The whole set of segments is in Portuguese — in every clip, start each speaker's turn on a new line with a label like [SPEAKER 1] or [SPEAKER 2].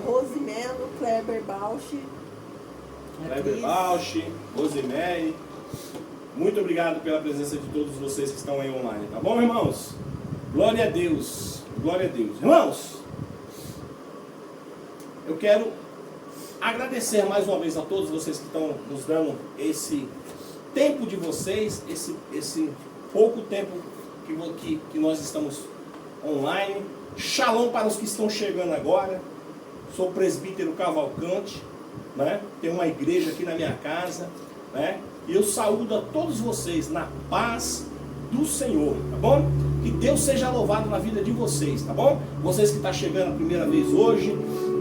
[SPEAKER 1] Rosimelo, Kleber Bausch.
[SPEAKER 2] Kleber Bausch, Rosemary. Muito obrigado pela presença de todos vocês que estão aí online, tá bom, irmãos? Glória a Deus, glória a Deus. Irmãos, eu quero agradecer mais uma vez a todos vocês que estão nos dando esse tempo de vocês, esse pouco tempo que nós estamos online. Shalom para os que estão chegando agora. Sou o presbítero Cavalcante, né? Tem uma igreja aqui na minha casa, né? E eu saúdo a todos vocês na paz do Senhor, tá bom? Que Deus seja louvado na vida de vocês, tá bom? Vocês que estão chegando a primeira vez hoje,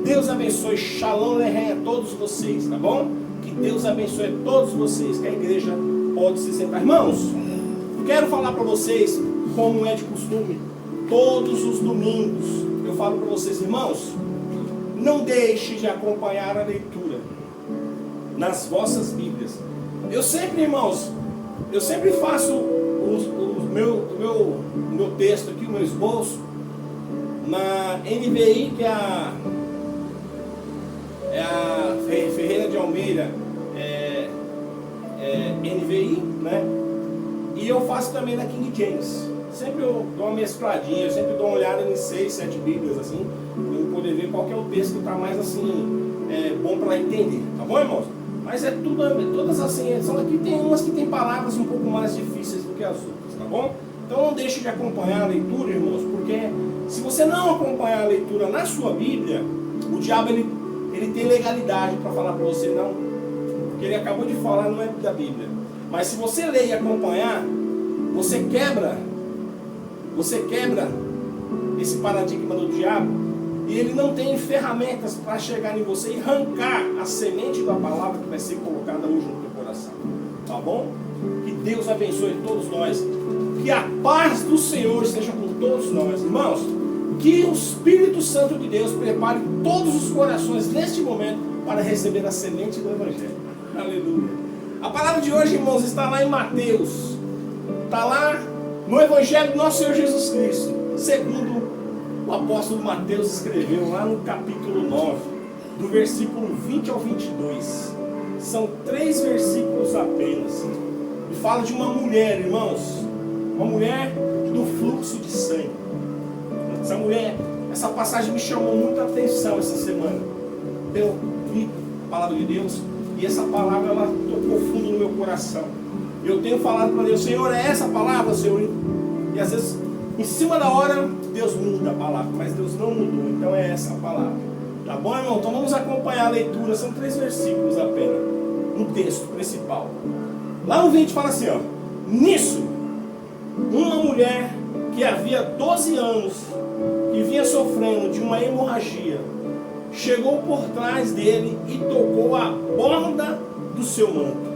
[SPEAKER 2] Deus abençoe, Shalom Lerém a todos vocês, tá bom? Que Deus abençoe a todos vocês, que a igreja pode se sentar. Irmãos, quero falar para vocês, como é de costume, todos os domingos, eu falo para vocês, irmãos, não deixe de acompanhar a leitura nas vossas Bíblias. Eu sempre, irmãos, eu sempre faço o meu texto aqui, o meu esboço, na NVI, que é a Ferreira de Almeida, NVI, né? E eu faço também na King James. Sempre eu dou uma mescladinha, eu sempre dou uma olhada em 6, 7 Bíblias, assim, para eu poder ver qual que é o texto que está mais, assim, bom para entender, tá bom, irmãos? Mas é tudo, todas assim, só que tem umas que tem palavras um pouco mais difíceis do que as outras, tá bom? Então não deixe de acompanhar a leitura, irmãos, porque se você não acompanhar a leitura na sua Bíblia, o diabo, ele tem legalidade para falar para você, não, porque ele acabou de falar, não é da Bíblia. Mas se você ler e acompanhar, você quebra esse paradigma do diabo, e ele não tem ferramentas para chegar em você e arrancar a semente da palavra que vai ser colocada hoje no teu coração, tá bom? Que Deus abençoe todos nós, que a paz do Senhor esteja com todos nós, irmãos. Que o Espírito Santo de Deus prepare todos os corações neste momento para receber a semente do Evangelho. Aleluia. A palavra de hoje, irmãos, está lá em Mateus, está lá no Evangelho do nosso Senhor Jesus Cristo, segundo o apóstolo Mateus escreveu lá no capítulo 9, do versículo 20 ao 22. São 3 versículos apenas. E fala de uma mulher, irmãos, uma mulher do fluxo de sangue. Essa mulher, essa passagem me chamou muita atenção essa semana. Eu li a palavra de Deus e essa palavra ela tocou fundo no meu coração. Eu tenho falado para Deus, Senhor, é essa palavra, Senhor? E às vezes, em cima da hora, Deus muda a palavra, mas Deus não mudou, então é essa a palavra. Tá bom, irmão? Então vamos acompanhar a leitura, são 3 versículos apenas, no texto principal. Lá no 20 fala assim, ó: nisso, uma mulher que havia 12 anos, que vinha sofrendo de uma hemorragia, chegou por trás dele e tocou a borda do seu manto,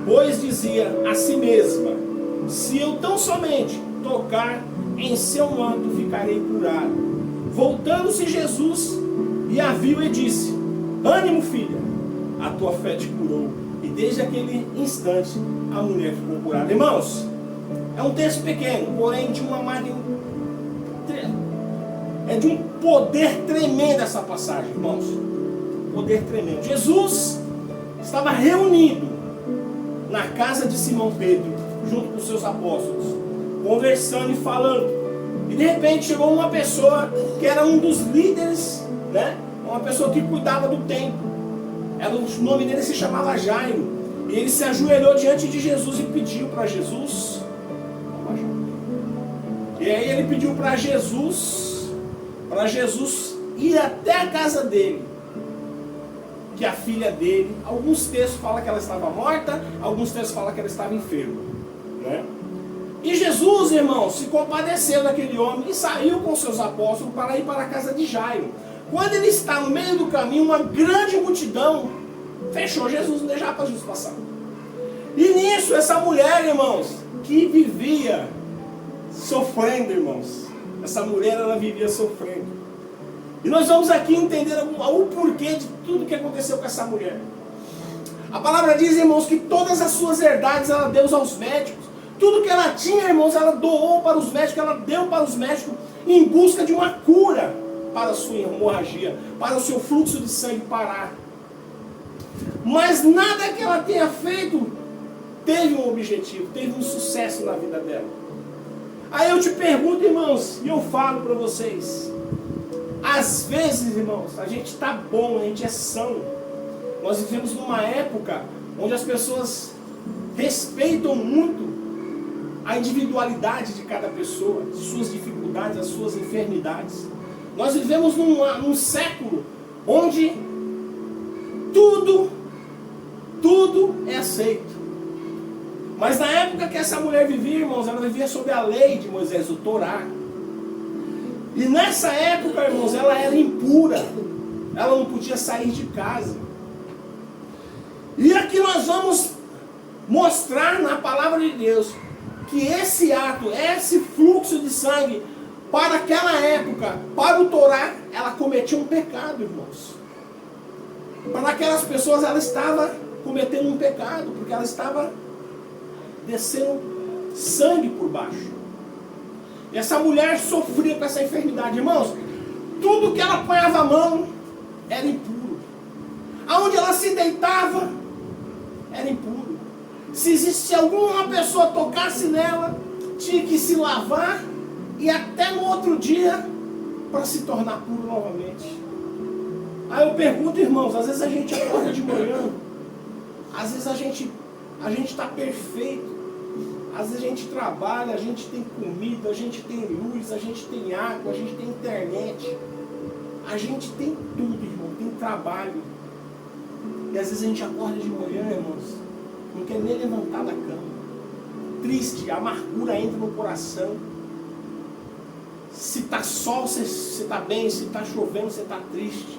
[SPEAKER 2] pois dizia a si mesma: se eu tão somente tocar em seu manto, ficarei curado. Voltando-se Jesus e a viu e disse: ânimo, filha, a tua fé te curou. E desde aquele instante a mulher ficou curada. Irmãos, é um texto pequeno, porém de uma de um poder tremendo essa passagem, irmãos. Poder tremendo. Jesus estava reunido na casa de Simão Pedro, junto com os seus apóstolos, conversando e falando. E de repente chegou uma pessoa que era um dos líderes, né? Uma pessoa que cuidava do templo. O nome dele se chamava Jairo. E ele se ajoelhou diante de Jesus e pediu para Jesus. E aí ele pediu para Jesus ir até a casa dele, que a filha dele, alguns textos falam que ela estava morta, alguns textos falam que ela estava enferma, né? E Jesus, irmãos, se compadeceu daquele homem e saiu com seus apóstolos para ir para a casa de Jairo. Quando ele está no meio do caminho, uma grande multidão fechou Jesus, não deixava para Jesus passar. E nisso, essa mulher, irmãos, que vivia sofrendo, irmãos, essa mulher, ela vivia sofrendo. E nós vamos aqui entender o porquê de tudo que aconteceu com essa mulher. A palavra diz, irmãos, que todas as suas herdades ela deu aos médicos. Tudo que ela tinha, irmãos, ela doou para os médicos, ela deu para os médicos em busca de uma cura. para a sua hemorragia, para o seu fluxo de sangue parar. Mas nada que ela tenha feito teve um objetivo, teve um sucesso na vida dela. Aí eu te pergunto, irmãos, e eu falo para vocês, às vezes, irmãos, a gente está bom, a gente é são. Nós vivemos numa época onde as pessoas respeitam muito a individualidade de cada pessoa, suas dificuldades, as suas enfermidades. Nós vivemos num século onde tudo é aceito. Mas na época que essa mulher vivia, irmãos, ela vivia sob a lei de Moisés, o Torá. E nessa época, irmãos, ela era impura. Ela não podia sair de casa. E aqui nós vamos mostrar na palavra de Deus que esse ato, esse fluxo de sangue, para aquela época, para o Torá, ela cometia um pecado, irmãos. Para aquelas pessoas, ela estava cometendo um pecado, porque ela estava descendo sangue por baixo. E essa mulher sofria com essa enfermidade. Irmãos, tudo que ela apanhava a mão era impuro. Aonde ela se deitava, era impuro. Se existisse alguma pessoa tocasse nela, tinha que se lavar e até no outro dia para se tornar puro novamente. Aí eu pergunto, irmãos, às vezes a gente acorda de manhã, às vezes a gente está perfeito, às vezes a gente trabalha, a gente tem comida, a gente tem luz, a gente tem água, a gente tem internet, a gente tem tudo, irmão, tem trabalho. E às vezes a gente acorda de manhã, irmãos, não quer nem levantar da cama. Triste, a amargura entra no coração. Se está sol, você está bem, se está chovendo, você está triste.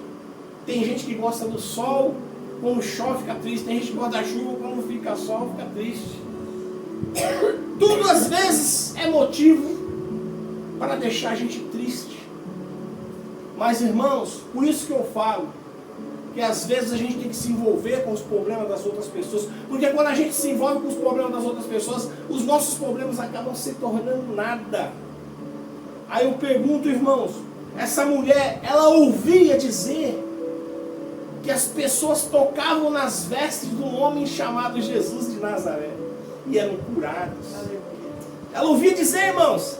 [SPEAKER 2] Tem gente que gosta do sol, quando chove fica triste. Tem gente que gosta da chuva, quando fica sol fica triste. Tudo às vezes é motivo para deixar a gente triste. Mas irmãos, por isso que eu falo que às vezes a gente tem que se envolver com os problemas das outras pessoas, porque quando a gente se envolve com os problemas das outras pessoas, os nossos problemas acabam se tornando nada. Aí eu pergunto, irmãos, essa mulher, ela ouvia dizer que as pessoas tocavam nas vestes de um homem chamado Jesus de Nazaré e eram curados. Ela ouvia dizer, irmãos,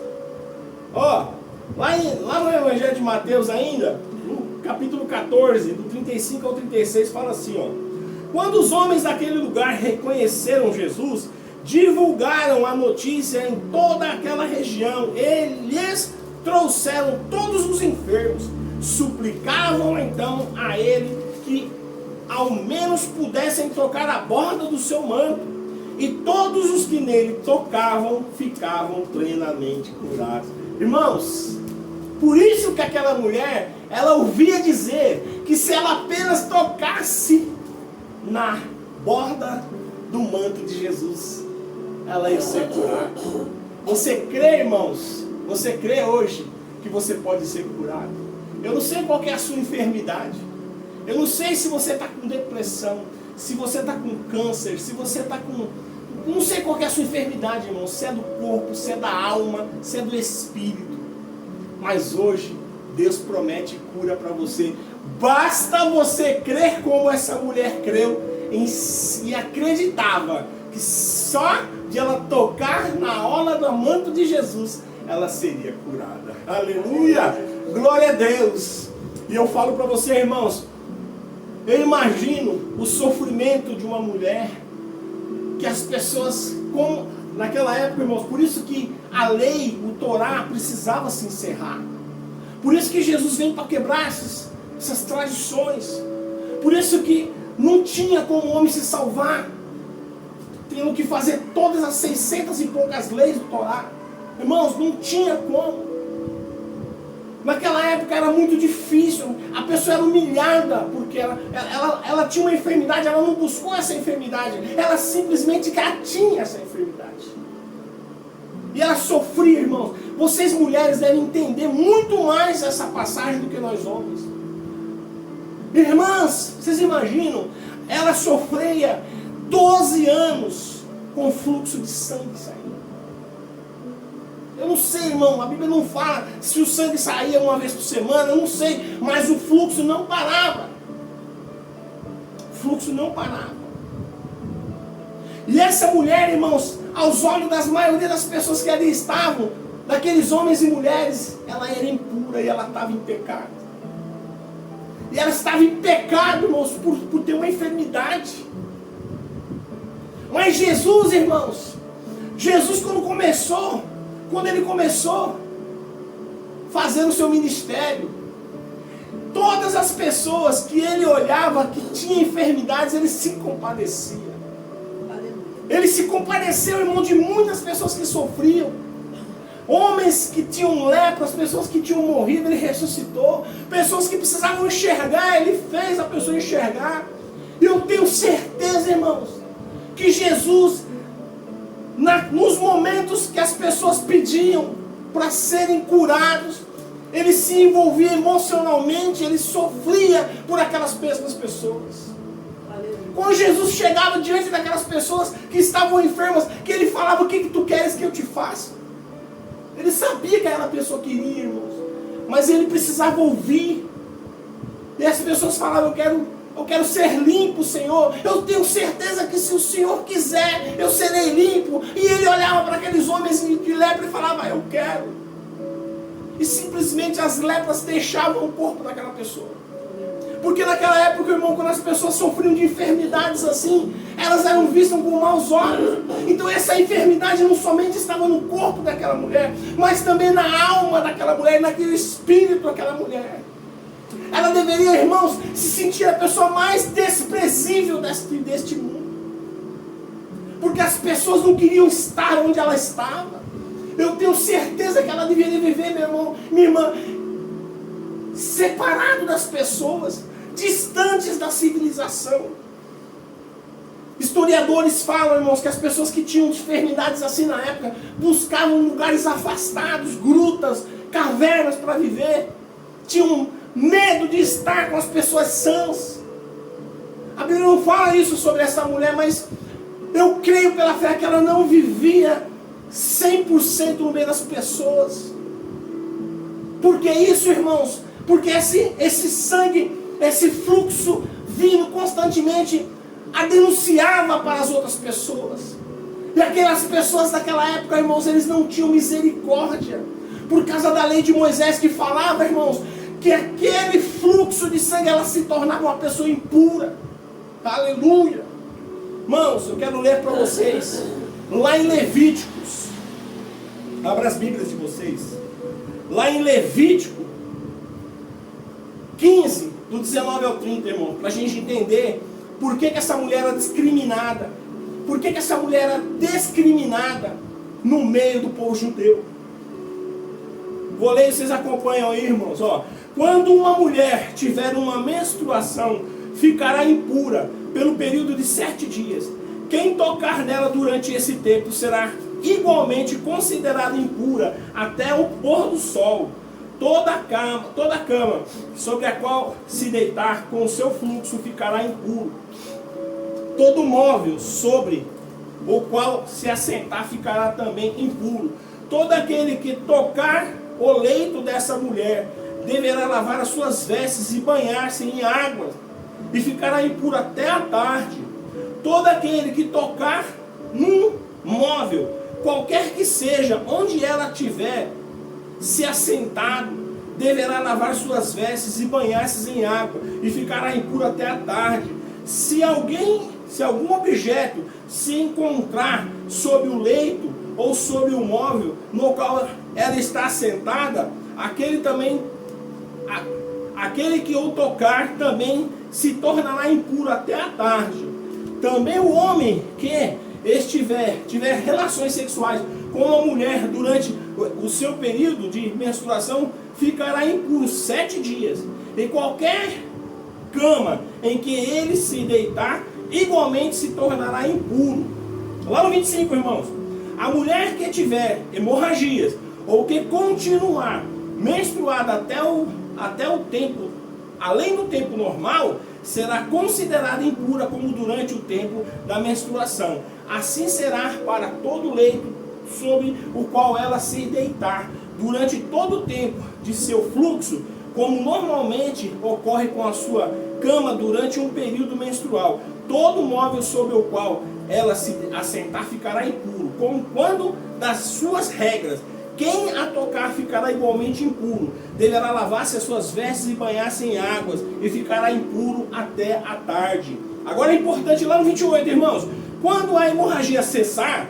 [SPEAKER 2] ó, lá no Evangelho de Mateus ainda, no capítulo 14, do 35 ao 36, fala assim, ó: quando os homens daquele lugar reconheceram Jesus, divulgaram a notícia em toda aquela região. Eles trouxeram todos os enfermos, suplicavam então a ele que ao menos pudessem tocar a borda do seu manto, e todos os que nele tocavam ficavam plenamente curados. Irmãos, por isso que aquela mulher, ela ouvia dizer que se ela apenas tocasse na borda do manto de Jesus, ela ia ser curada. Você crê, irmãos? Você crê hoje que você pode ser curado? Eu não sei qual que é a sua enfermidade. Eu não sei se você está com depressão, se você está com câncer, se você está com... Não sei qual que é a sua enfermidade, irmão. Se é do corpo, se é da alma, se é do espírito. Mas hoje, Deus promete cura para você. Basta você crer como essa mulher creu e acreditava que só de ela tocar na orla do manto de Jesus, ela seria curada. Aleluia! Glória a Deus! E eu falo para você, irmãos, eu imagino o sofrimento de uma mulher, que as pessoas, como naquela época, irmãos, por isso que a lei, o Torá, precisava se encerrar. Por isso que Jesus veio para quebrar essas tradições. Por isso que não tinha como o homem se salvar, tendo que fazer todas as 600 e poucas leis do Torá. Irmãos, não tinha como. Naquela época era muito difícil, a pessoa era humilhada, porque ela tinha uma enfermidade, ela não buscou essa enfermidade, ela simplesmente já tinha essa enfermidade. E ela sofria, irmãos. Vocês mulheres devem entender muito mais essa passagem do que nós homens. Irmãs, vocês imaginam? Ela sofria 12 anos com fluxo de sangue saindo. Eu não sei, irmão, a Bíblia não fala se o sangue saía uma vez por semana, eu não sei, mas o fluxo não parava. O fluxo não parava. E essa mulher, irmãos, aos olhos da maioria das pessoas que ali estavam, daqueles homens e mulheres, ela era impura e ela estava em pecado. E ela estava em pecado, irmãos, por ter uma enfermidade. Mas Jesus, irmãos, Jesus quando ele começou fazendo o seu ministério, todas as pessoas que ele olhava que tinham enfermidades, ele se compadecia. Ele se compadeceu, irmão, de muitas pessoas que sofriam. Homens que tinham lepra, as pessoas que tinham morrido, ele ressuscitou. Pessoas que precisavam enxergar, ele fez a pessoa enxergar. E eu tenho certeza, irmãos, que Jesus, nos momentos que as pessoas pediam para serem curados, ele se envolvia emocionalmente, ele sofria por aquelas mesmas pessoas. Quando Jesus chegava diante daquelas pessoas que estavam enfermas, que ele falava: o que tu queres que eu te faça? Ele sabia que aquela pessoa queria, irmãos, mas ele precisava ouvir. E as pessoas falavam: eu quero ser limpo, Senhor. Eu tenho certeza que se o Senhor quiser, eu serei limpo. E ele olhava para aqueles homens de lepra e falava: eu quero. E simplesmente as lepras deixavam o corpo daquela pessoa. Porque naquela época, irmão, quando as pessoas sofriam de enfermidades assim, elas eram vistas com maus olhos. Então essa enfermidade não somente estava no corpo daquela mulher, mas também na alma daquela mulher, naquele espírito daquela mulher. Ela deveria, irmãos, se sentir a pessoa mais desprezível deste mundo. Porque as pessoas não queriam estar onde ela estava. Eu tenho certeza que ela deveria viver, meu irmão, minha irmã, separado das pessoas, distantes da civilização. Historiadores falam, irmãos, que as pessoas que tinham enfermidades assim na época buscavam lugares afastados, grutas, cavernas para viver. Tinham medo de estar com as pessoas sãs. A Bíblia não fala isso sobre essa mulher, mas eu creio pela fé que ela não vivia 100% no meio das pessoas. Por que isso, irmãos? Porque esse sangue, esse fluxo vindo constantemente a denunciava para as outras pessoas. E aquelas pessoas daquela época, irmãos, eles não tinham misericórdia. Por causa da lei de Moisés que falava, irmãos, que aquele fluxo de sangue, ela se tornava uma pessoa impura. Aleluia. Irmãos, eu quero ler para vocês, lá em Levíticos. Abra as Bíblias de vocês. Lá em Levítico 15, do 19 ao 30, irmão, para a gente entender por que essa mulher era discriminada. Por que essa mulher era discriminada no meio do povo judeu. Vou ler e vocês acompanham aí, irmãos. Ó. Quando uma mulher tiver uma menstruação, ficará impura pelo período de 7 dias. Quem tocar nela durante esse tempo será igualmente considerada impura até o pôr do sol. Toda cama sobre a qual se deitar com o seu fluxo ficará impuro. Todo móvel sobre o qual se assentar ficará também impuro. Todo aquele que tocar o leito dessa mulher deverá lavar as suas vestes e banhar-se em água, e ficará impuro até a tarde. Todo aquele que tocar num móvel, qualquer que seja, onde ela tiver se assentado, deverá lavar suas vestes e banhar-se em água, e ficará impuro até a tarde. Se algum objeto se encontrar sobre o leito ou sobre o móvel no qual ela está assentada, aquele que o tocar também se tornará impuro até a tarde. Também o homem que tiver relações sexuais com uma mulher durante o seu período de menstruação ficará impuro 7 dias. E qualquer cama em que ele se deitar igualmente se tornará impuro. Lá no 25, irmãos, a mulher que tiver hemorragias ou que continuar menstruada até o tempo, além do tempo normal, será considerada impura como durante o tempo da menstruação. Assim será para todo leito sobre o qual ela se deitar durante todo o tempo de seu fluxo, como normalmente ocorre com a sua cama durante um período menstrual. Todo móvel sobre o qual ela se assentar ficará impuro, como quando das suas regras. Quem a tocar ficará igualmente impuro. Deverá lavar-se as suas vestes e banhar-se em águas, e ficará impuro até a tarde. Agora é importante lá no 28, irmãos. Quando a hemorragia cessar,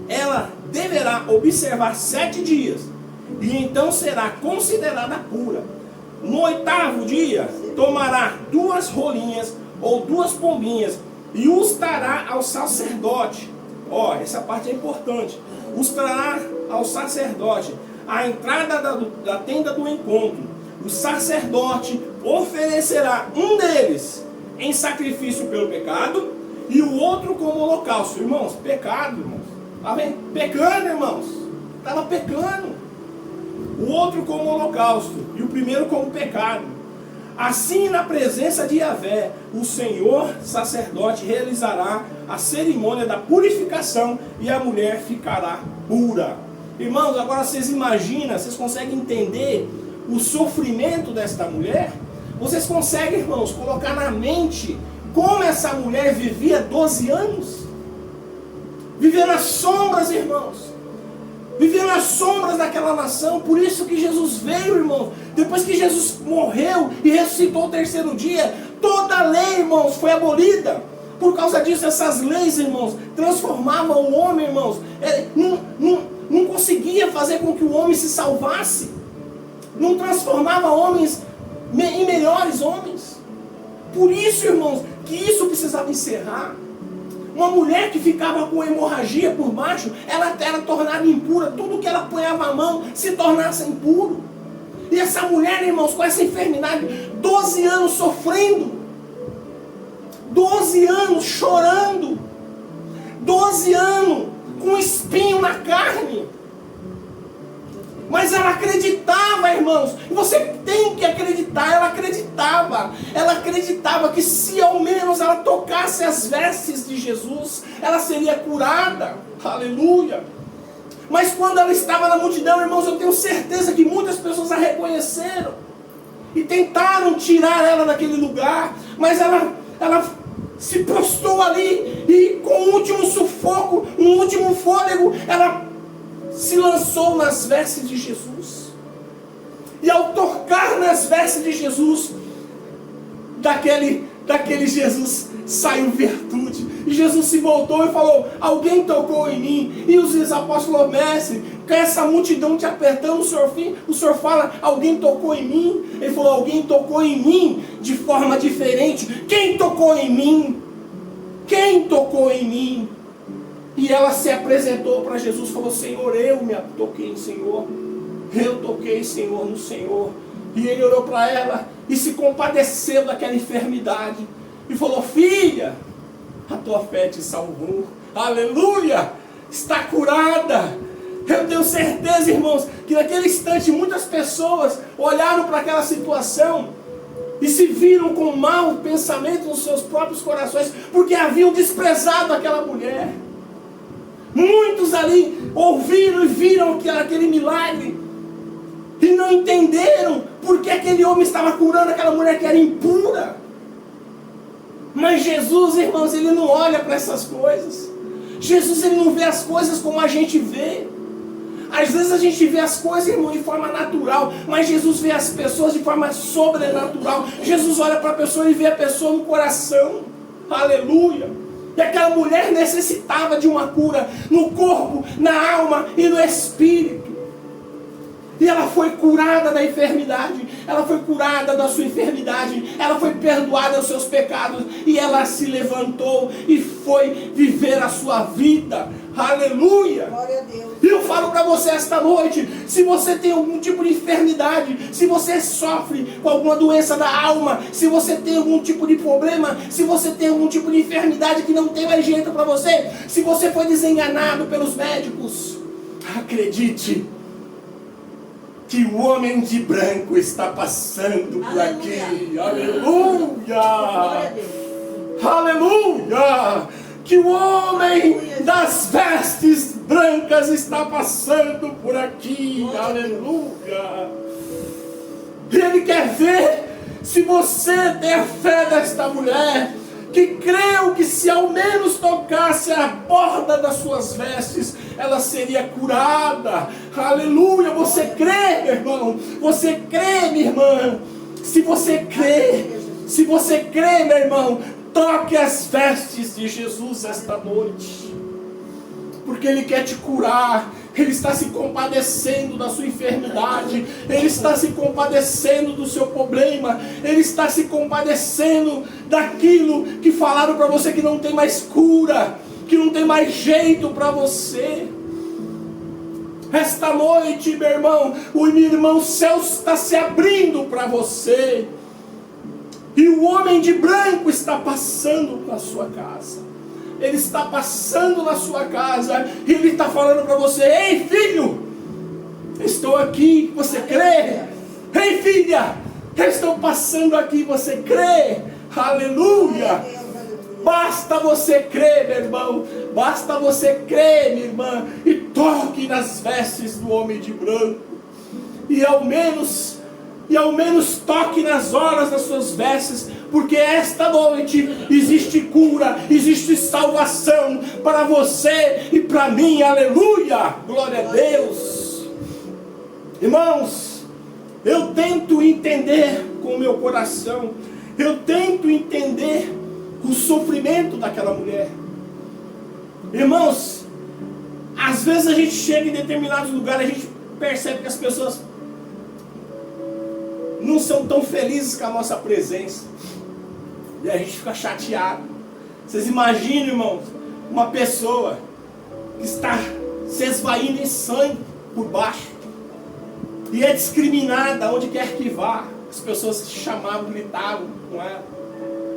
[SPEAKER 2] ela deverá observar 7 dias, e então será considerada pura. No 8º dia, tomará 2 rolinhas ou 2 pombinhas, e os trará ao sacerdote. Ó, essa parte é importante. Os trará ao sacerdote à entrada da tenda do encontro. O sacerdote oferecerá um deles em sacrifício pelo pecado e o outro como holocausto. Irmãos, pecado, irmãos. Tá vendo? Pecando, irmãos. Estava pecando. O outro como holocausto e o primeiro como pecado. Assim, na presença de Yahvé, o Senhor sacerdote realizará a cerimônia da purificação e a mulher ficará pura. Irmãos, agora vocês imaginam, vocês conseguem entender o sofrimento desta mulher? Vocês conseguem, irmãos, colocar na mente como essa mulher vivia 12 anos? Vivia nas sombras, irmãos. Vivia nas sombras daquela nação. Por isso que Jesus veio, irmãos. Depois que Jesus morreu e ressuscitou o 3º dia, toda a lei, irmãos, foi abolida. Por causa disso, essas leis, irmãos, transformavam o homem, irmãos. Não conseguia fazer com que o homem se salvasse. Não transformava homens em melhores homens. Por isso, irmãos, que isso precisava encerrar. Uma mulher que ficava com hemorragia por baixo, ela era tornada impura. Tudo que ela apanhava a mão se tornasse impuro. E essa mulher, irmãos, com essa enfermidade, 12 anos sofrendo, 12 anos chorando, 12 anos com espinho na carne. Mas ela acreditava, irmãos. E você tem que acreditar. Ela acreditava que se ao menos ela tocasse as vestes de Jesus, ela seria curada. Aleluia. Mas quando ela estava na multidão, irmãos, eu tenho certeza que muitas pessoas a reconheceram e tentaram tirar ela daquele lugar. Mas ela se prostrou ali e com um último sufoco, um último fôlego, ela se lançou nas vestes de Jesus. E ao tocar nas vestes de Jesus, daquele Jesus saiu virtude. E Jesus se voltou e falou: alguém tocou em mim. E os apóstolos: mestre, com essa multidão te apertando, o senhor fala: alguém tocou em mim. Ele falou: alguém tocou em mim de forma diferente. Quem tocou em mim? Quem tocou em mim? E ela se apresentou para Jesus e falou: Senhor, eu me toquei, Senhor. Eu toquei, Senhor, no Senhor. E ele olhou para ela e se compadeceu daquela enfermidade. E falou: filha, a tua fé te salvou. Aleluia! Está curada. Eu tenho certeza, irmãos, que naquele instante muitas pessoas olharam para aquela situação e se viram com mau pensamento nos seus próprios corações, porque haviam desprezado aquela mulher. Muitos ali ouviram e viram aquele milagre e não entenderam porque aquele homem estava curando aquela mulher que era impura. Mas Jesus, irmãos, ele não olha para essas coisas. Jesus, ele não vê as coisas como a gente vê. Às vezes a gente vê as coisas, irmão, de forma natural, mas Jesus vê as pessoas de forma sobrenatural. Jesus olha para a pessoa e vê a pessoa no coração. Aleluia! E aquela mulher necessitava de uma cura no corpo, na alma e no espírito. E ela foi curada da enfermidade. Ela foi curada da sua enfermidade. Ela foi perdoada dos seus pecados. E ela se levantou e foi viver a sua vida. Aleluia!
[SPEAKER 1] Glória a Deus.
[SPEAKER 2] E eu falo para você esta noite, se você tem algum tipo de enfermidade, se você sofre com alguma doença da alma, se você tem algum tipo de problema, se você tem algum tipo de enfermidade que não tem mais jeito para você, se você foi desenganado pelos médicos, acredite que o homem de branco está passando por aqui. Aleluia!
[SPEAKER 1] Glória a Deus.
[SPEAKER 2] Aleluia! Que o homem das vestes brancas está passando por aqui. Aleluia. Ele quer ver se você tem a fé desta mulher, que creu que se ao menos tocasse a borda das suas vestes, ela seria curada. Aleluia. Você crê, meu irmão? Você crê, minha irmã? Se você crê, meu irmão, toque as vestes de Jesus esta noite, porque Ele quer te curar. Ele está se compadecendo da sua enfermidade, Ele está se compadecendo do seu problema, Ele está se compadecendo daquilo que falaram para você que não tem mais cura, que não tem mais jeito para você. Esta noite, meu irmão, o céu está se abrindo para você, e o homem de branco está passando na sua casa. Ele está passando na sua casa e Ele está falando para você: ei, filho, estou aqui, você crê? Ei, filha, eu estou passando aqui, você crê? Aleluia. Basta você crer, meu irmão, basta você crer, minha irmã, e toque nas vestes do homem de branco, e ao menos toque nas horas das suas vestes, porque esta noite existe cura, existe salvação para você e para mim. Aleluia, glória a Deus. Irmãos, eu tento entender com o meu coração, eu tento entender o sofrimento daquela mulher. Irmãos, às vezes a gente chega em determinados lugares, a gente percebe que as pessoas não são tão felizes com a nossa presença, e a gente fica chateado. Vocês imaginam, irmãos, uma pessoa que está se esvaindo em sangue por baixo, e é discriminada onde quer que vá. As pessoas chamavam, gritavam com ela,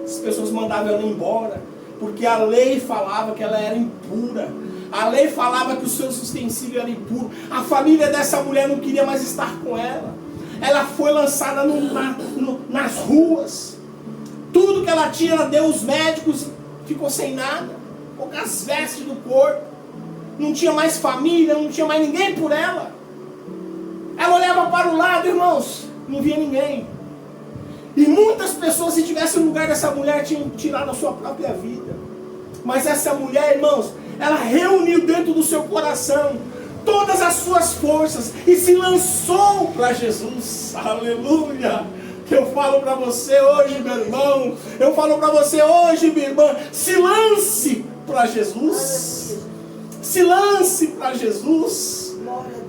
[SPEAKER 2] as pessoas mandavam ela embora, porque a lei falava que ela era impura, a lei falava que os seus utensílios eram impuros. A família dessa mulher não queria mais estar com ela. Ela foi lançada nas ruas. Tudo que ela tinha, ela deu aos médicos, ficou sem nada, poucas vestes do corpo, não tinha mais família, não tinha mais ninguém por ela. Ela olhava para o lado, irmãos, não via ninguém. E muitas pessoas, se tivessem no lugar dessa mulher, tinham tirado a sua própria vida. Mas essa mulher, irmãos, ela reuniu dentro do seu coração todas as suas forças e se lançou para Jesus. Aleluia. Eu falo para você hoje, meu irmão, eu falo para você hoje, minha irmã, se lance para Jesus. Se lance para Jesus.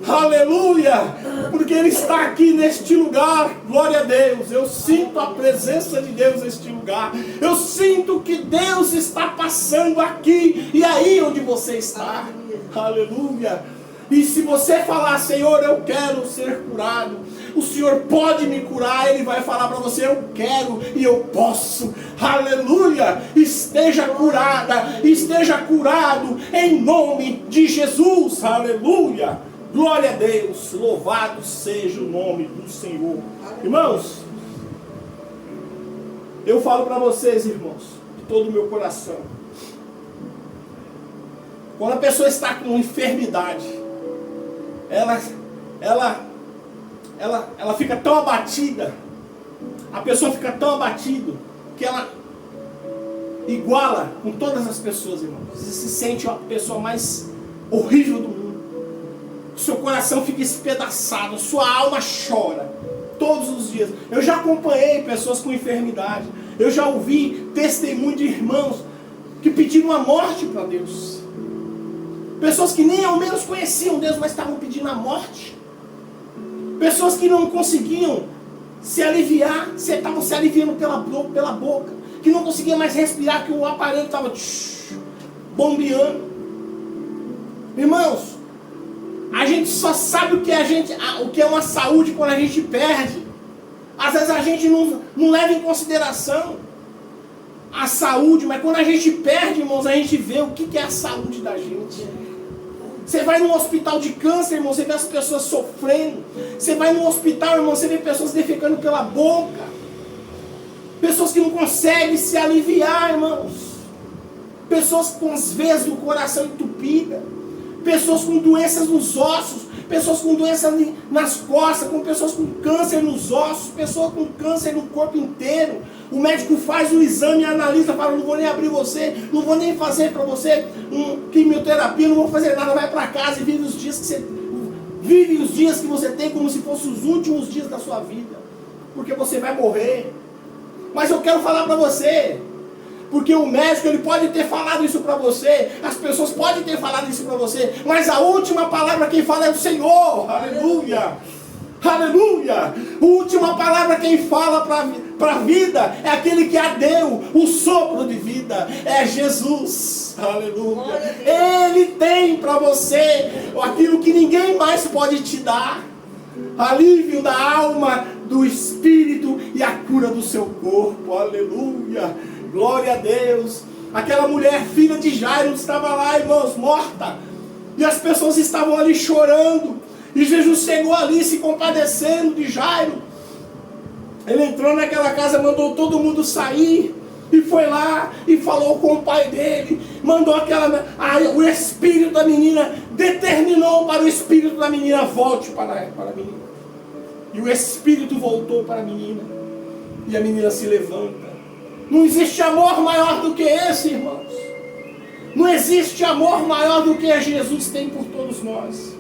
[SPEAKER 2] Aleluia. Porque Ele está aqui neste lugar. Glória a Deus. Eu sinto a presença de Deus neste lugar. Eu sinto que Deus está passando aqui e aí onde você está. Aleluia. E se você falar: Senhor, eu quero ser curado, o Senhor pode me curar, Ele vai falar para você: eu quero e eu posso. Aleluia. Esteja curada, esteja curado em nome de Jesus. Aleluia. Glória a Deus. Louvado seja o nome do Senhor. Irmãos, eu falo para vocês, irmãos, de todo o meu coração, quando a pessoa está com enfermidade, ela fica tão abatida, a pessoa fica tão abatida, que ela iguala com todas as pessoas, irmãos. Você se sente a pessoa mais horrível do mundo. Seu coração fica espedaçado, sua alma chora todos os dias. Eu já acompanhei pessoas com enfermidade, eu já ouvi testemunho de irmãos que pediram a morte para Deus. Pessoas que nem ao menos conheciam Deus, mas estavam pedindo a morte. Pessoas que não conseguiam se aliviar, estavam se aliviando pela boca, que não conseguiam mais respirar, que o aparelho estava bombeando. Irmãos, a gente só sabe o que é uma saúde quando a gente perde. Às vezes a gente não leva em consideração a saúde, mas quando a gente perde, irmãos, a gente vê o que é a saúde da gente. Você vai num hospital de câncer, irmão, você vê as pessoas sofrendo. Você vai num hospital, irmão, você vê pessoas defecando pela boca. Pessoas que não conseguem se aliviar, irmãos. Pessoas com as veias do coração entupidas. pessoas com doenças nos ossos, pessoas com doenças nas costas, com pessoas com câncer nos ossos, pessoas com câncer no corpo inteiro. O médico faz o exame, analisa, fala, não vou nem abrir você, não vou nem fazer para você quimioterapia, não vou fazer nada, vai para casa e vive os dias que você tem como se fossem os últimos dias da sua vida, porque você vai morrer. Mas eu quero falar para você, porque o médico ele pode ter falado isso para você, as pessoas podem ter falado isso para você, mas a última palavra quem fala é o Senhor. Aleluia! Aleluia! A última palavra quem fala para a vida é aquele que a deu, o sopro de vida, é Jesus. Aleluia! Ele tem para você aquilo que ninguém mais pode te dar: alívio da alma, do espírito e a cura do seu corpo. Aleluia! Glória a Deus! Aquela mulher, filha de Jairo, estava lá, irmãos, morta, e as pessoas estavam ali chorando. E Jesus chegou ali se compadecendo de Jairo. Ele entrou naquela casa, mandou todo mundo sair. E foi lá e falou com o pai dele. Mandou o espírito da menina, determinou para o espírito da menina, volte para a menina. E o espírito voltou para a menina. E a menina se levanta. Não existe amor maior do que esse, irmãos. Não existe amor maior do que Jesus tem por todos nós.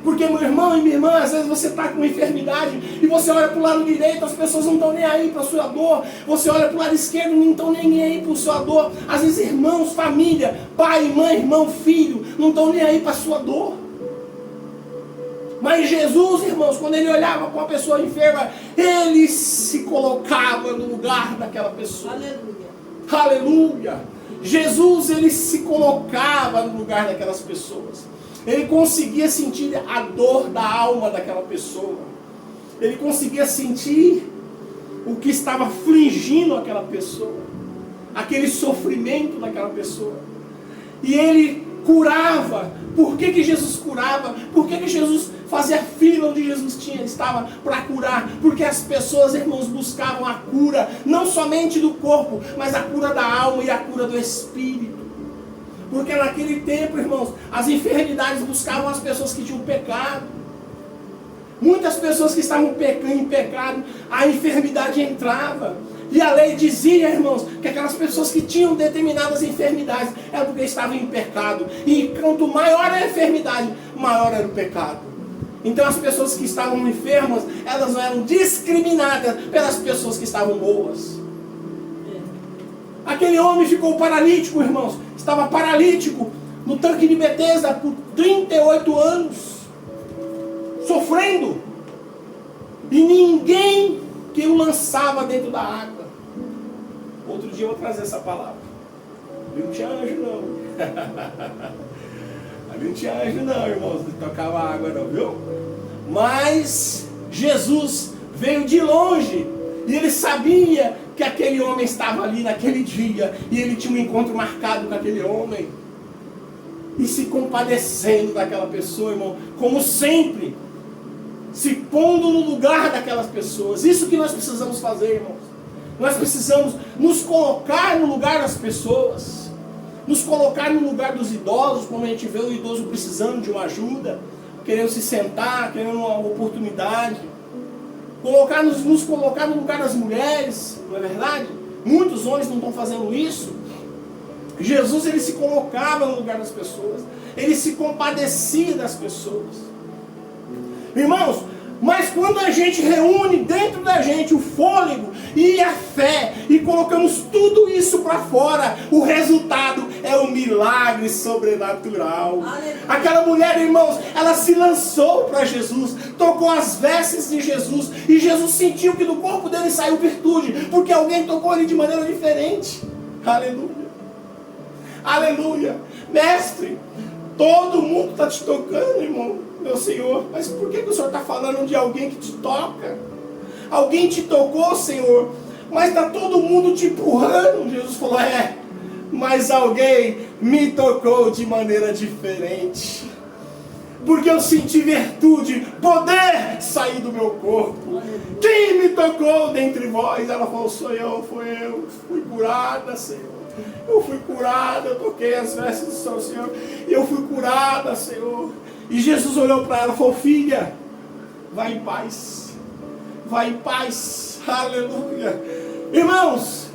[SPEAKER 2] Porque, meu irmão e minha irmã, às vezes você está com enfermidade e você olha para o lado direito, as pessoas não estão nem aí para a sua dor. Você olha para o lado esquerdo, não estão nem aí para a sua dor. Às vezes irmãos, família, pai, mãe, irmão, filho, não estão nem aí para a sua dor. Mas Jesus, irmãos, quando ele olhava para uma pessoa enferma, ele se colocava no lugar daquela pessoa.
[SPEAKER 1] Aleluia.
[SPEAKER 2] Aleluia. Jesus, ele se colocava no lugar daquelas pessoas. Ele conseguia sentir a dor da alma daquela pessoa. Ele conseguia sentir o que estava afligindo aquela pessoa, aquele sofrimento daquela pessoa. E ele curava. Por que Jesus curava? Por que Jesus fazia fila onde Jesus estava para curar? Porque as pessoas, irmãos, buscavam a cura, não somente do corpo, mas a cura da alma e a cura do espírito. Porque naquele tempo, irmãos, as enfermidades buscavam as pessoas que tinham pecado. Muitas pessoas que estavam em pecado, a enfermidade entrava. E a lei dizia, irmãos, que aquelas pessoas que tinham determinadas enfermidades era porque estavam em pecado. E quanto maior a enfermidade, maior era o pecado. Então as pessoas que estavam enfermas, elas eram discriminadas pelas pessoas que estavam boas. Aquele homem ficou paralítico, irmãos. Estava paralítico no tanque de Betesda por 38 anos. Sofrendo. E ninguém que o lançava dentro da água. Outro dia eu vou trazer essa palavra. Ali não tinha anjo não. Ali não tinha anjo não, irmãos. Não tocava água não, viu? Mas Jesus veio de longe. E ele sabia que aquele homem estava ali naquele dia. E ele tinha um encontro marcado com aquele homem. E se compadecendo daquela pessoa, irmão. Como sempre. Se pondo no lugar daquelas pessoas. Isso que nós precisamos fazer, irmãos. Nós precisamos nos colocar no lugar das pessoas. Nos colocar no lugar dos idosos. Quando a gente vê o idoso precisando de uma ajuda. Querendo se sentar, querendo uma oportunidade. Nos colocar no lugar das mulheres, não é verdade? Muitos homens não estão fazendo isso. Jesus, ele se colocava no lugar das pessoas. Ele se compadecia das pessoas. Irmãos, mas quando a gente reúne dentro da gente o fôlego e a fé e colocamos tudo isso para fora, o resultado é um milagre sobrenatural. Aleluia. Aquela mulher, irmãos, ela se lançou para Jesus, tocou as vestes de Jesus e Jesus sentiu que do corpo dele saiu virtude, porque alguém tocou ele de maneira diferente. Aleluia. Aleluia. Mestre, todo mundo está te tocando, irmão, meu Senhor. Mas por que o Senhor está falando de alguém que te toca? Alguém te tocou, Senhor, mas está todo mundo te empurrando. Jesus falou, mas alguém me tocou de maneira diferente. porque eu senti virtude, poder sair do meu corpo. Quem me tocou dentre vós? Ela falou, foi eu. Fui curada, Senhor. Eu fui curada, eu toquei as vestes do Senhor. E eu fui curada, Senhor. E Jesus olhou para ela e falou, filha, vai em paz. Vai em paz. Aleluia. Irmãos,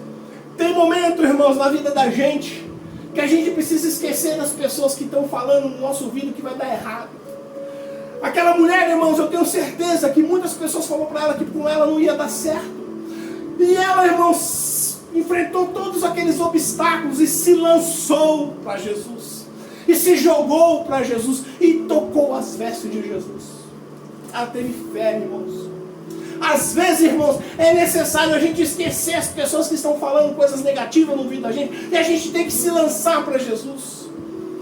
[SPEAKER 2] tem momento, irmãos, na vida da gente, que a gente precisa esquecer das pessoas que estão falando no nosso ouvido que vai dar errado. Aquela mulher, irmãos, eu tenho certeza que muitas pessoas falaram para ela que com ela não ia dar certo. E ela, irmãos, enfrentou todos aqueles obstáculos e se lançou para Jesus. E se jogou para Jesus e tocou as vestes de Jesus. Ela teve fé, irmãos. Às vezes, irmãos, é necessário a gente esquecer as pessoas que estão falando coisas negativas no ouvido da gente. E a gente tem que se lançar para Jesus.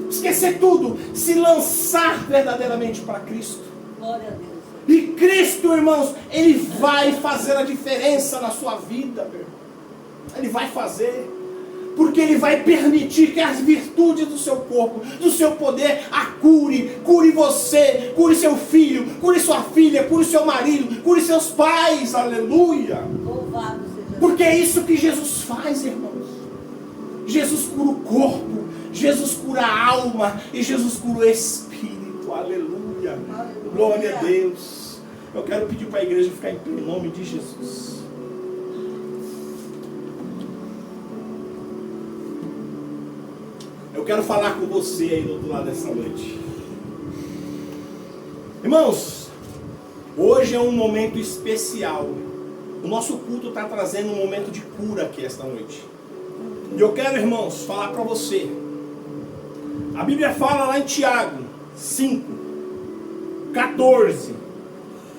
[SPEAKER 2] Esquecer tudo. Se lançar verdadeiramente para Cristo.
[SPEAKER 1] Glória a Deus.
[SPEAKER 2] E Cristo, irmãos, Ele vai fazer a diferença na sua vida, meu irmão. Ele vai fazer. Porque Ele vai permitir que as virtudes do seu corpo, do seu poder, a cure. Cure você, cure seu filho, cure sua filha, cure seu marido, cure seus pais. Aleluia.
[SPEAKER 1] Louvado seja.
[SPEAKER 2] Porque é isso que Jesus faz, irmãos. Jesus cura o corpo, Jesus cura a alma e Jesus cura o espírito. Aleluia.
[SPEAKER 1] Aleluia.
[SPEAKER 2] Glória a Deus. Eu quero pedir para a igreja ficar em pé em nome de Jesus. Eu quero falar com você aí do outro lado dessa noite. Irmãos, hoje é um momento especial. O nosso culto está trazendo um momento de cura aqui esta noite. E eu quero, irmãos, falar para você. A Bíblia fala lá em Tiago 5, 14.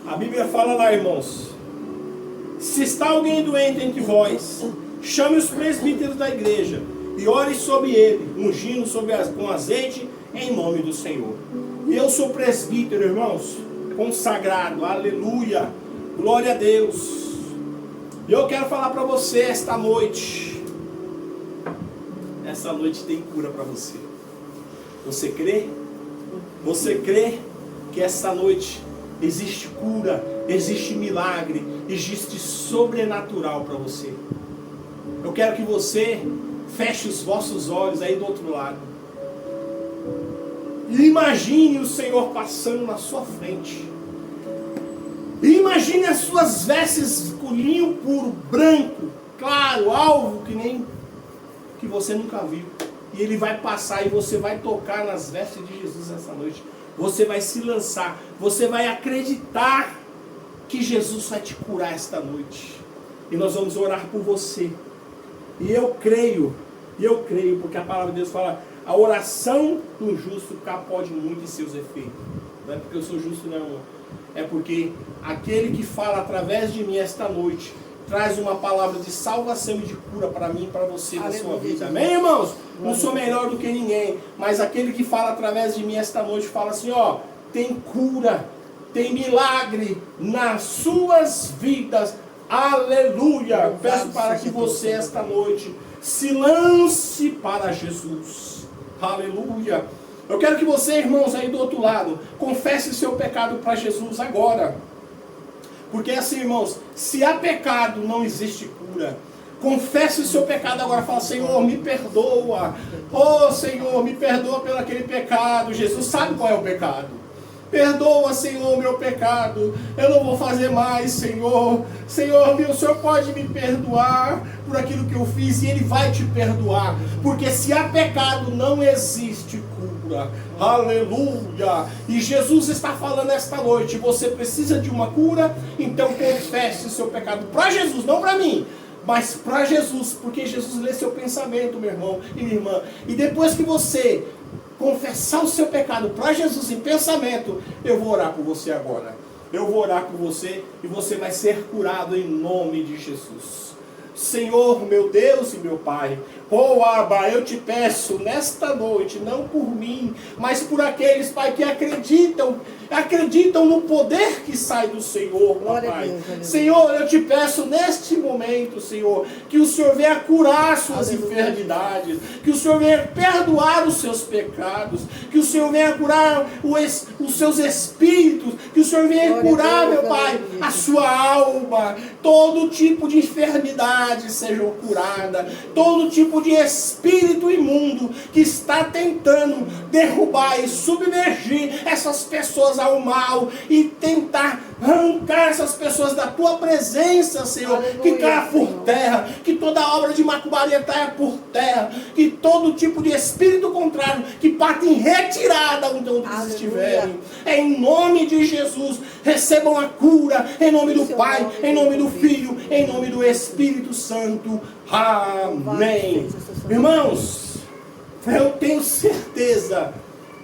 [SPEAKER 2] A Bíblia fala lá, irmãos. Se está alguém doente entre vós, chame os presbíteros da igreja e ore sobre ele, ungindo com azeite em nome do Senhor. E eu sou presbítero, irmãos, consagrado, aleluia, glória a Deus. E eu quero falar para você esta noite. Essa noite tem cura para você. Você crê? Você crê que essa noite existe cura, existe milagre, existe sobrenatural para você? Eu quero que você feche os vossos olhos aí do outro lado. E imagine o Senhor passando na sua frente. E imagine as suas vestes com linho puro, branco, claro, alvo que nem que você nunca viu. E Ele vai passar e você vai tocar nas vestes de Jesus essa noite. Você vai se lançar. Você vai acreditar que Jesus vai te curar esta noite. E nós vamos orar por você. E eu creio, porque a palavra de Deus fala, a oração do justo pode muito em seus efeitos. Não é porque eu sou justo, não. É porque aquele que fala através de mim esta noite traz uma palavra de salvação e de cura para mim e para você na sua vida. Amém, irmãos? Não sou melhor do que ninguém, mas aquele que fala através de mim esta noite fala assim, ó, tem cura, tem milagre nas suas vidas. Aleluia! Peço para que você esta noite se lance para Jesus. Aleluia! Eu quero que você, irmãos, aí do outro lado, confesse seu pecado para Jesus agora. Porque assim, irmãos, se há pecado, não existe cura. Confesse o seu pecado agora. Fala, Senhor, me perdoa. Oh, Senhor, me perdoa pelo aquele pecado. Jesus sabe qual é o pecado. Perdoa, Senhor, meu pecado. Eu não vou fazer mais, Senhor. Senhor, o Senhor pode me perdoar por aquilo que eu fiz. E Ele vai te perdoar. Porque se há pecado, não existe cura. Aleluia. E Jesus está falando esta noite. Você precisa de uma cura? Então confesse o seu pecado para Jesus, não para mim. Mas para Jesus. Porque Jesus lê seu pensamento, meu irmão e minha irmã. E depois que você confessar o seu pecado para Jesus em pensamento, eu vou orar por você agora. Eu vou orar por você e você vai ser curado em nome de Jesus. Senhor, meu Deus e meu Pai, Oh, Abba, eu te peço nesta noite, não por mim, mas por aqueles, Pai, que acreditam no poder que sai do Senhor, Pai. Senhor, eu te peço neste momento, Senhor, que o Senhor venha curar suas enfermidades, que o Senhor venha perdoar os seus pecados, que o Senhor venha curar os seus espíritos, que o Senhor venha curar, meu Pai, a sua alma, todo tipo de enfermidade sejam curada, todo tipo de espírito imundo que está tentando derrubar e submergir essas pessoas ao mal e tentar arrancar essas pessoas da tua presença, Senhor, que caia por terra, que toda obra de macumbaria caia por terra, que todo tipo de espírito contrário que parte em retirada onde eles estiverem, em nome de Jesus, recebam a cura, em nome do Pai, em nome do Filho, em nome do Espírito Santo. Amém. Irmãos, eu tenho certeza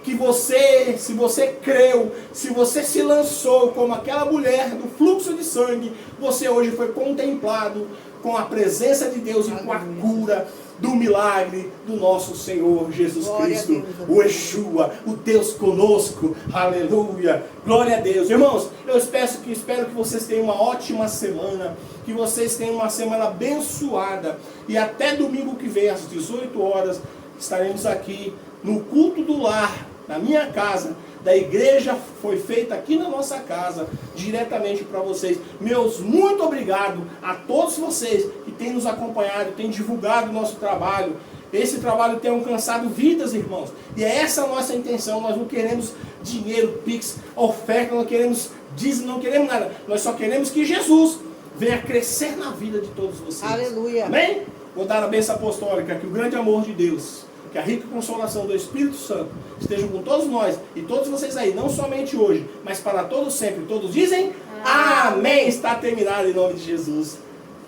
[SPEAKER 2] que você, se você creu, se você se lançou como aquela mulher do fluxo de sangue, você hoje foi contemplado com a presença de Deus e com a cura do milagre do nosso Senhor Jesus Cristo, o Yeshua, o Deus conosco. Aleluia, glória a Deus. Irmãos, eu espero que vocês tenham uma ótima semana, que vocês tenham uma semana abençoada, e até domingo que vem às 18 horas estaremos aqui no culto do lar, na minha casa, da igreja foi feita aqui na nossa casa, diretamente para vocês. Meus muito obrigado a todos vocês que têm nos acompanhado, têm divulgado o nosso trabalho. Esse trabalho tem alcançado vidas, irmãos, e é essa a nossa intenção. Nós não queremos dinheiro, pix, oferta, não queremos dízimo, não queremos nada. Nós só queremos que Jesus venha crescer na vida de todos vocês.
[SPEAKER 3] Aleluia.
[SPEAKER 2] Amém? Vou dar a bênção apostólica, que o grande amor de Deus, que a rica consolação do Espírito Santo esteja com todos nós e todos vocês aí, não somente hoje, mas para todos sempre. Todos dizem amém. Está terminado em nome de Jesus.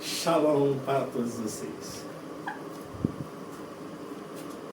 [SPEAKER 2] Shalom para todos vocês.